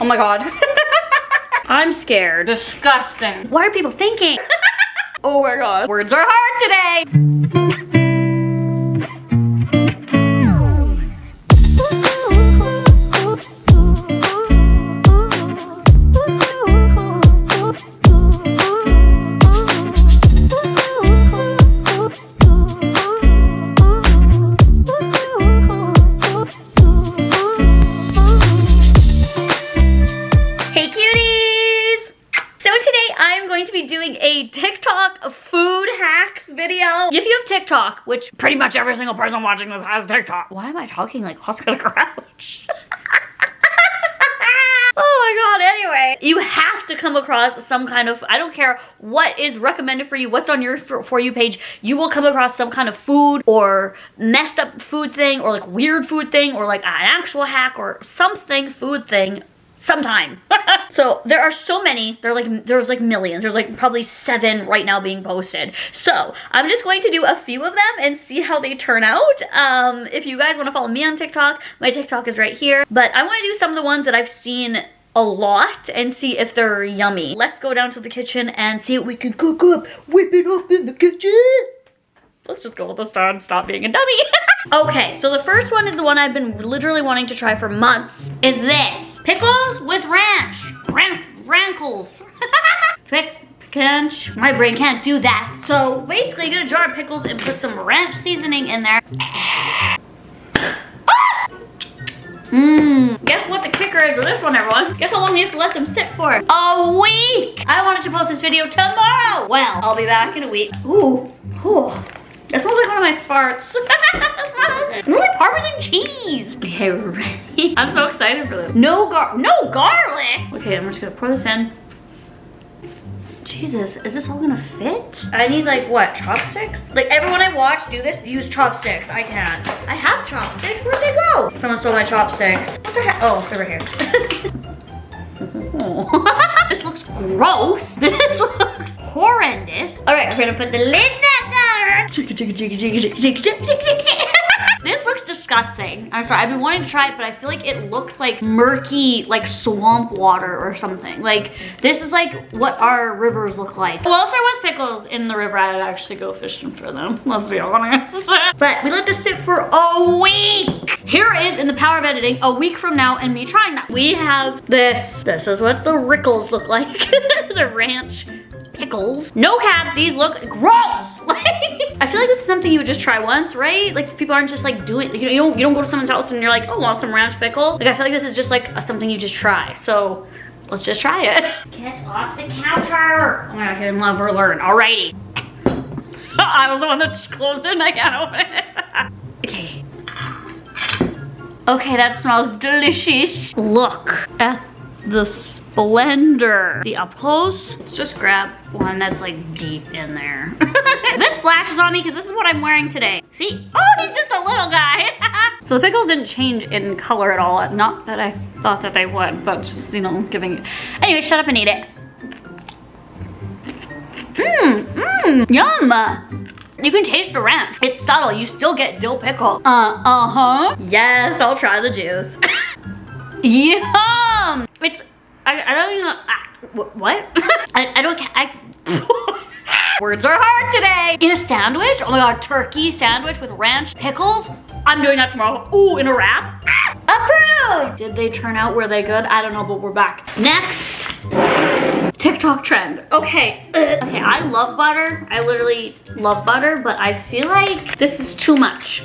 Oh my God. I'm scared. Disgusting. What are people thinking? Oh my God. Words are hard today. TikTok food hacks video. If you have TikTok, which pretty much every single person watching this has TikTok. Why am I talking like Oscar the Grouch? Oh my God, anyway. You have to come across some kind of, I don't care what is recommended for you, what's on your For You page, you will come across some kind of food or messed up food thing or like weird food thing or like an actual hack or something food thing sometime. So there are so many, there's like millions. There's like probably 7 right now being posted. So I'm just going to do a few of them and see how they turn out. If you guys want to follow me on TikTok, my TikTok is right here. But I want to do some of the ones that I've seen a lot and see if they're yummy. Let's go down to the kitchen and see what we can cook up. Whip it up in the kitchen. Let's just go with the start and stop being a dummy. Okay, so the first one is the one I've been literally wanting to try for months. Is this pickles with ranch? Rankles. My brain can't do that. So basically, you get a jar of pickles and put some ranch seasoning in there. Guess what the kicker is with this one, everyone? Guess how long you have to let them sit for? A week! I wanted to post this video tomorrow. Well, I'll be back in a week. Ooh. That smells like one of my farts. It's really Parmesan cheese. Okay, we're ready. I'm so excited for this. No garlic. Okay, I'm just gonna pour this in. Jesus, is this all gonna fit? I need like what, chopsticks? Like everyone I watch do this, use chopsticks. I can't. I have chopsticks, where'd they go? Someone stole my chopsticks. What the heck? Oh, they're right here. This looks gross. This looks horrendous. All right, I'm gonna put the lid back on. This looks disgusting. I'm sorry, I've been wanting to try it, but I feel like it looks like murky, like swamp water or something. Like, this is like what our rivers look like. Well, if there was pickles in the river, I'd actually go fishing for them, let's be honest. But we let this sit for a week. Here is, in the power of editing, a week from now and me trying that. We have this. This is what the Rickles look like. The ranch pickles. No cap, these look gross. I feel like this is something you would just try once, right? Like people aren't just like doing, you don't go to someone's house and you're like, oh, want some ranch pickles? Like I feel like this is just like something you just try. So let's just try it. Get off the counter. Oh my God, here in love or learn. Alrighty. I was the one that just closed it and I can't open it. Okay. Okay, that smells delicious. Look at the splendor. The up close. Let's just grab one that's like deep in there. This splashes on me because this is what I'm wearing today. See? Oh, he's just a little guy. So the pickles didn't change in color at all. Not that I thought that they would, but just, you know, giving. Anyway, shut up and eat it. Yum. You can taste the ranch. It's subtle. You still get dill pickle. Yes, I'll try the juice. Yum. It's, I don't even know, what? I don't, words are hard today. In a sandwich, oh my God, turkey sandwich with ranch pickles. I'm doing that tomorrow. Ooh, in a wrap. Approved. Did they turn out, were they good? I don't know, but we're back. Next, TikTok trend. Okay, okay, I love butter. I literally love butter, but I feel like this is too much.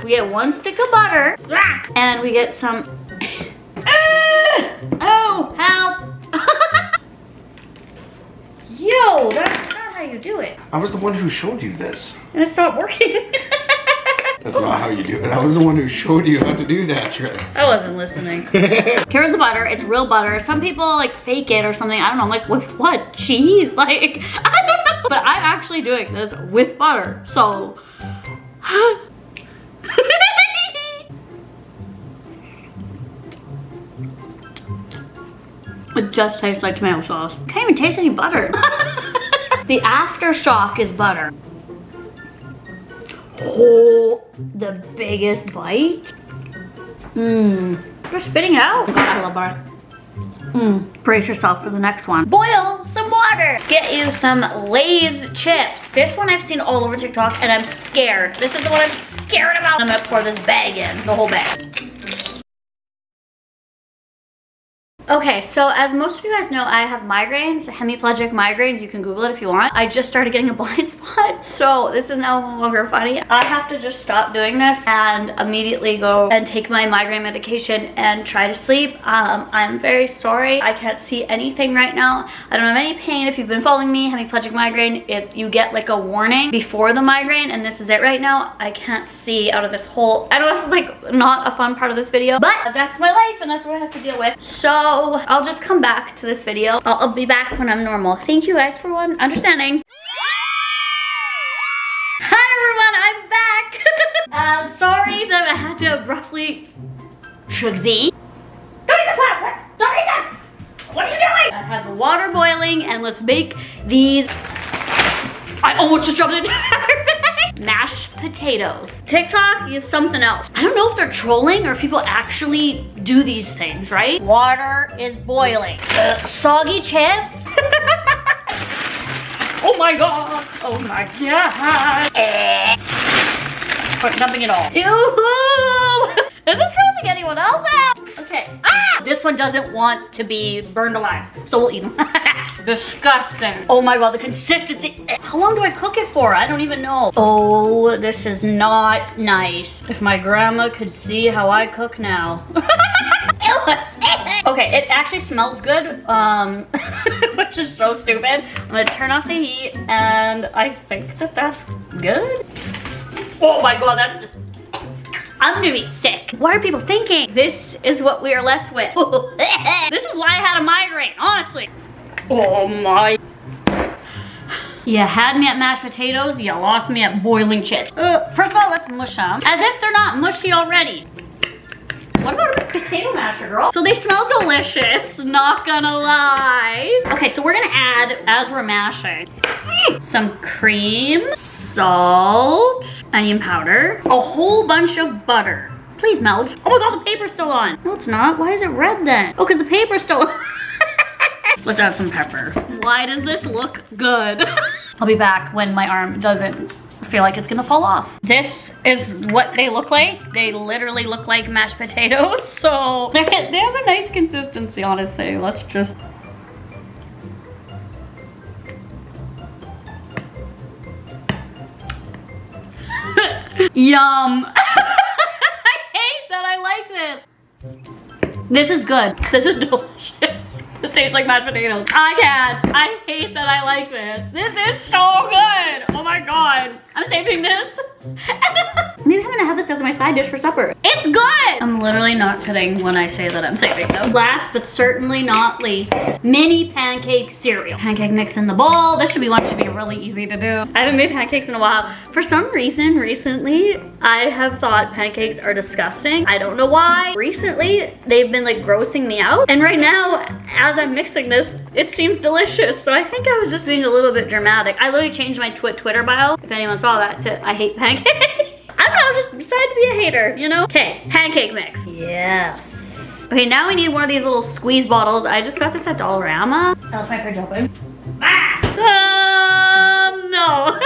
We get 1 stick of butter and we get some, oh, help. Yo, that's not how you do it. I was the one who showed you this. And it stopped working. That's not how you do it. I was the one who showed you how to do that trick. I wasn't listening. Here's the butter. It's real butter. Some people like fake it or something. I don't know. I'm like, with what? Cheese? Like, I don't know. But I'm actually doing this with butter. So. It just tastes like tomato sauce. Can't even taste any butter. The aftershock is butter. Oh, the biggest bite. You're spitting it out. God, I love butter. Brace yourself for the next one. Boil some water. Get you some Lay's chips. This one I've seen all over TikTok and I'm scared. This is the one I'm scared about. I'm gonna pour this bag in, the whole bag. Okay, so as most of you guys know, I have migraines, hemiplegic migraines. You can Google it if you want. I just started getting a blind spot, so this is now no longer funny. I have to just stop doing this and immediately go and take my migraine medication and try to sleep. I'm very sorry. I can't see anything right now. I don't have any pain. If you've been following me, hemiplegic migraine, if you get like a warning before the migraine, and this is it right now. I can't see out of this hole. I know this is like not a fun part of this video, but that's my life and that's what I have to deal with. So I'll just come back to this video. I'll be back when I'm normal. Thank you guys for understanding. Hi everyone, I'm back. Sorry that I had to abruptly Shugsy. Don't eat the flour! Don't eat that! What are you doing? I have the water boiling and let's make these. I almost just dropped it into mashed potatoes. TikTok is something else. I don't know if they're trolling or if people actually do these things, right? Water is boiling. Soggy chips. Oh my god. Oh my god. But nothing at all. Ew. Is this grossing anyone else out? Okay. Ah! This one doesn't want to be burned alive, so we'll eat them. Disgusting. Oh my god, the consistency. How long do I cook it for? I don't even know. Oh, this is not nice. If my grandma could see how I cook now. Okay, it actually smells good, which is so stupid. I'm gonna turn off the heat, and I think that that's good. Oh my god, that's just... I'm gonna be sick. What are people thinking? This is what we are left with. This is why I had a migraine, honestly. Oh my. You had me at mashed potatoes, you lost me at boiling chips. First of all, let's mush them. As if they're not mushy already. What about a potato masher, girl? So they smell delicious, not gonna lie. Okay, so we're gonna add, as we're mashing, some cream, salt, onion powder, a whole bunch of butter. Please melt. Oh my god, the paper's still on. No, it's not. Why is it red then? Oh, because the paper's still on. Let's add some pepper. Why does this look good? I'll be back when my arm doesn't feel like it's gonna fall off. This is what they look like. They literally look like mashed potatoes. So they have a nice consistency, honestly. Let's just. Yum. I hate that I like this. This is good. This is delicious. This tastes like mashed potatoes. I can't. I hate that I like this. This is so good. Oh my god. I'm saving this. Maybe I'm gonna have this as my side dish for supper. It's good. I'm literally not kidding when I say that I'm saving them. Last but certainly not least, mini pancake cereal. Pancake mix in the bowl. This should be one that should be really easy to do. I haven't made pancakes in a while. For some reason recently, I have thought pancakes are disgusting. I don't know why. Recently, they've been like grossing me out. And right now, as I'm mixing this, it seems delicious. So I think I was just being a little bit dramatic. I literally changed my Twitter bio, if anyone saw that, to I hate pancakes. I don't know, I just decided to be a hater, you know? Okay, pancake mix. Yes. Okay, now we need one of these little squeeze bottles. I just got this at Dollarama. I left my fridge open. Ah! No.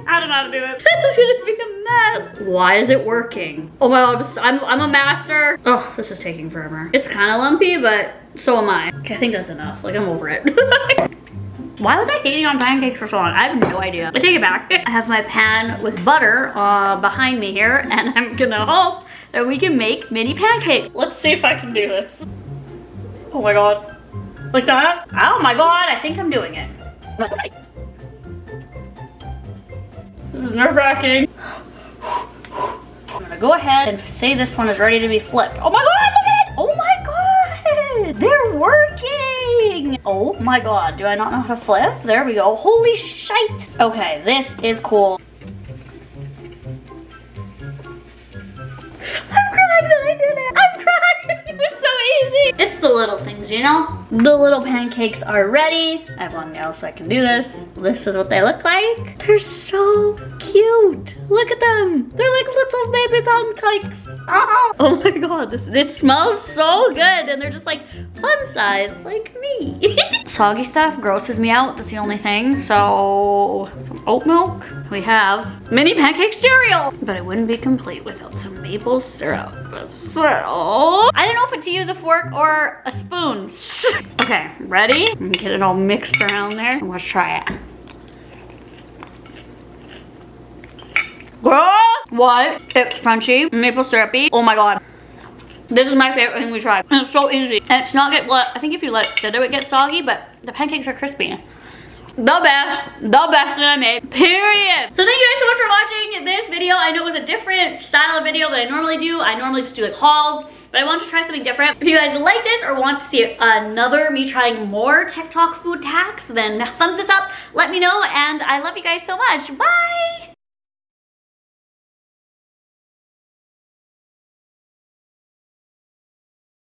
I don't know how to do it. This is gonna be a mess. Why is it working? Oh my god, I'm a master. Ugh, this is taking forever. It's kind of lumpy, but so am I. Okay, I think that's enough. Like, I'm over it. Why was I hating on pancakes for so long? I have no idea. I take it back. I have my pan with butter behind me here, and I'm gonna hope that we can make mini pancakes. Let's see if I can do this. Oh my god. Like that? Oh my god, I think I'm doing it. This is nerve-wracking. I'm gonna go ahead and say this one is ready to be flipped. Oh my god, look at it! Oh my god! They're working! Oh my god, do I not know how to flip? There we go. Holy shite! Okay, this is cool. I'm crying that I did it! I'm crying! It was so easy! It's the little things, you know? The little pancakes are ready. I have long nails so I can do this. This is what they look like. They're so cute. Look at them. They're like little baby pancakes. Oh my god, it smells so good, and they're just like fun size, like me. Soggy stuff grosses me out, that's the only thing. So, some oat milk. We have mini pancake cereal, but it wouldn't be complete without some maple syrup. So, I don't know if to use a fork or a spoon. Okay, ready? Get it all mixed around there, and let's try it. Girl, what? It's crunchy, maple syrupy. Oh my god. This is my favorite thing we tried. And it's so easy. And it's not I think if you let it sit, it would get soggy, but the pancakes are crispy. The best that I made, period. So thank you guys so much for watching this video. I know it was a different style of video than I normally do. I normally just do like hauls, but I wanted to try something different. If you guys like this or want to see another me trying more TikTok food hacks, then thumbs this up, let me know, and I love you guys so much. Bye!